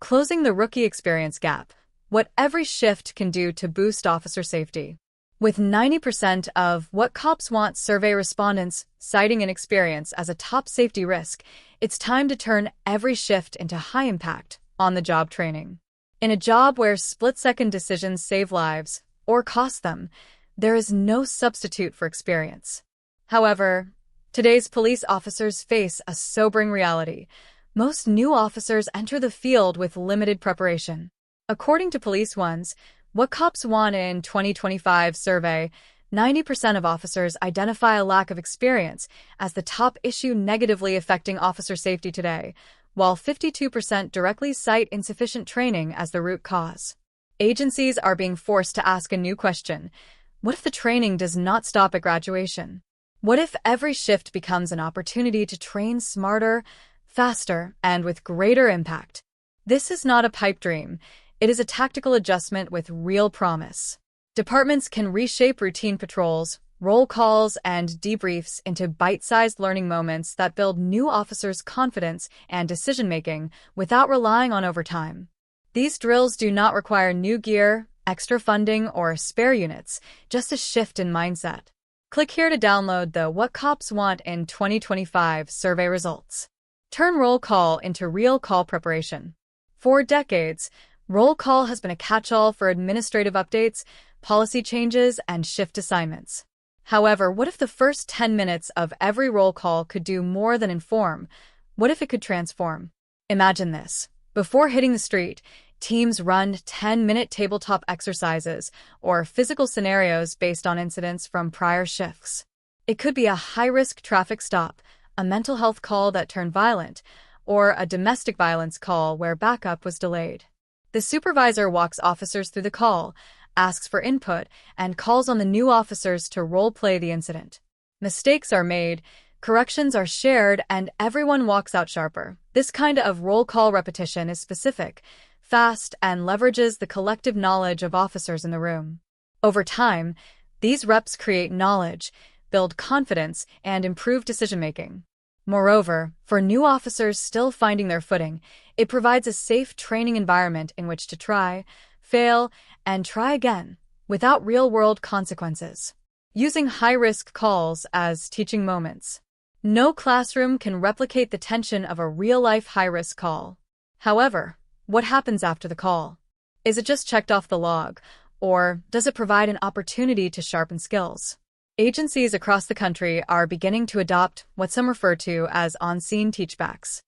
Closing the rookie experience gap. What every shift can do to boost officer safety. With 90% of What Cops Want survey respondents citing inexperience as a top safety risk, it's time to turn every shift into high-impact, on-the-job training. In a job where split-second decisions save lives, or cost them, there is no substitute for experience. However, today's police officers face a sobering reality. Most new officers enter the field with limited preparation. According to PoliceOne's What Cops Want in 2025 survey, 90% of officers identify a lack of experience as the top issue negatively affecting officer safety today, while 52% directly cite insufficient training as the root cause. Agencies are being forced to ask a new question. What if the training does not stop at graduation? What if every shift becomes an opportunity to train smarter, faster, and with greater impact? This is not a pipe dream. It is a tactical adjustment with real promise. Departments can reshape routine patrols, roll calls, and debriefs into bite-sized learning moments that build new officers' confidence and decision-making without relying on overtime. These drills do not require new gear, extra funding, or spare units, just a shift in mindset. Click here to download the What Cops Want in 2025 survey results. Turn roll call into real call preparation. For decades, roll call has been a catch-all for administrative updates, policy changes, and shift assignments. However, what if the first 10 minutes of every roll call could do more than inform? What if it could transform? Imagine this. Before hitting the street, teams run 10-minute tabletop exercises or physical scenarios based on incidents from prior shifts. It could be a high-risk traffic stop, a mental health call that turned violent, or a domestic violence call where backup was delayed. The supervisor walks officers through the call, asks for input, and calls on the new officers to role-play the incident. Mistakes are made, corrections are shared, and everyone walks out sharper. This kind of roll call repetition is specific, fast, and leverages the collective knowledge of officers in the room. Over time, these reps create knowledge, build confidence, and improve decision-making. Moreover, for new officers still finding their footing, it provides a safe training environment in which to try, fail, and try again, without real-world consequences. Using high-risk calls as teaching moments. No classroom can replicate the tension of a real-life high-risk call. However, what happens after the call? Is it just checked off the log, or does it provide an opportunity to sharpen skills? Agencies across the country are beginning to adopt what some refer to as on-scene teachbacks.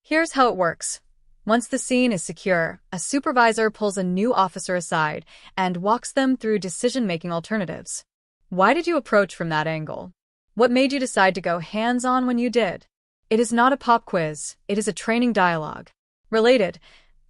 Here's how it works. Once the scene is secure, a supervisor pulls a new officer aside and walks them through decision-making alternatives. Why did you approach from that angle? What made you decide to go hands-on when you did? It is not a pop quiz, it is a training dialogue. Related,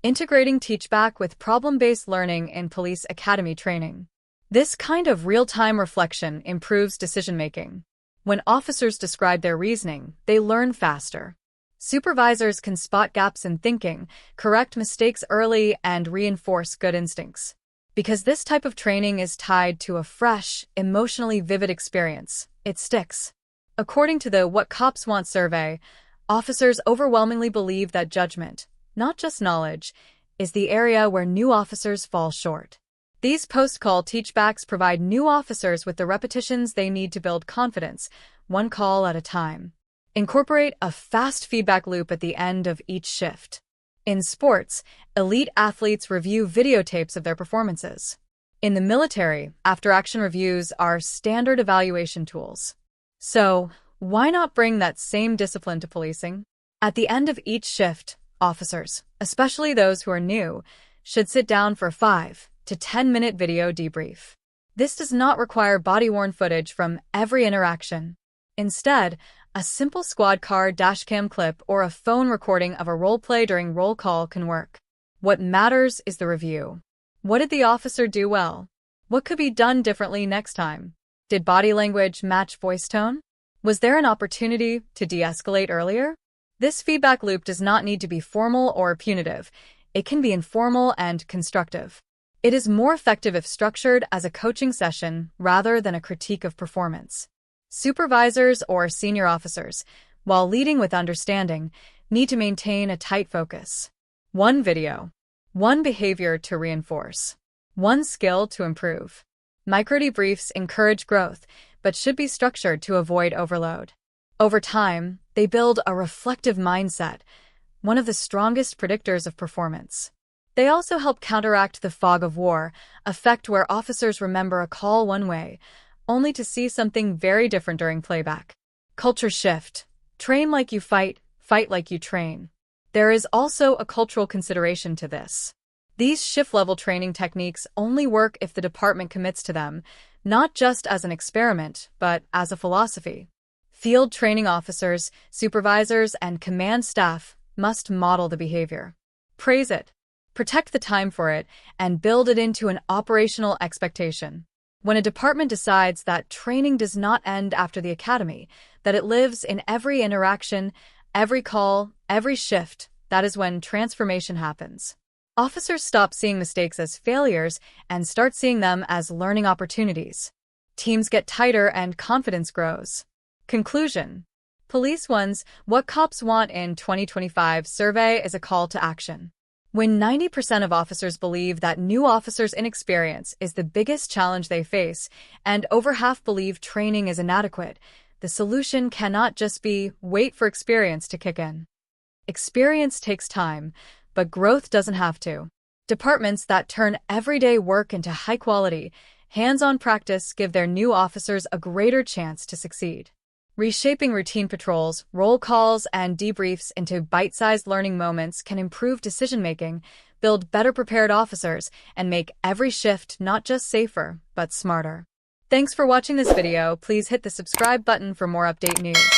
integrating teachback with problem-based learning in police academy training. This kind of real-time reflection improves decision-making. When officers describe their reasoning, they learn faster. Supervisors can spot gaps in thinking, correct mistakes early, and reinforce good instincts. Because this type of training is tied to a fresh, emotionally vivid experience, it sticks. According to the What Cops Want survey, officers overwhelmingly believe that judgment, not just knowledge, is the area where new officers fall short. These post-call teachbacks provide new officers with the repetitions they need to build confidence, one call at a time. Incorporate a fast feedback loop at the end of each shift. In sports, elite athletes review videotapes of their performances. In the military, after-action reviews are standard evaluation tools. So, why not bring that same discipline to policing? At the end of each shift, officers, especially those who are new, should sit down for 5 to 10-minute video debrief. This does not require body-worn footage from every interaction. Instead, a simple squad car dashcam clip or a phone recording of a role play during roll call can work. What matters is the review. What did the officer do well? What could be done differently next time? Did body language match voice tone? Was there an opportunity to de-escalate earlier? This feedback loop does not need to be formal or punitive. It can be informal and constructive. It is more effective if structured as a coaching session rather than a critique of performance. Supervisors or senior officers, while leading with understanding, need to maintain a tight focus. One video, one behavior to reinforce, one skill to improve. Micro-debriefs encourage growth, but should be structured to avoid overload. Over time, they build a reflective mindset, one of the strongest predictors of performance. They also help counteract the fog of war effect where officers remember a call one way, only to see something very different during playback. Culture shift. Train like you fight, fight like you train. There is also a cultural consideration to this. These shift-level training techniques only work if the department commits to them, not just as an experiment, but as a philosophy. Field training officers, supervisors, and command staff must model the behavior. Praise it, protect the time for it, and build it into an operational expectation. When a department decides that training does not end after the academy, that it lives in every interaction, every call, every shift, that is when transformation happens. Officers stop seeing mistakes as failures and start seeing them as learning opportunities. Teams get tighter and confidence grows. Conclusion. Police One's What Cops Want in 2025 survey is a call to action. When 90% of officers believe that new officers' inexperience is the biggest challenge they face, and over half believe training is inadequate, the solution cannot just be wait for experience to kick in. Experience takes time, but growth doesn't have to. Departments that turn everyday work into high-quality, hands-on practice give their new officers a greater chance to succeed. Reshaping routine patrols, roll calls, and debriefs into bite-sized learning moments can improve decision-making, build better prepared officers, and make every shift not just safer, but smarter. Thanks for watching this video. Please hit the subscribe button for more update news.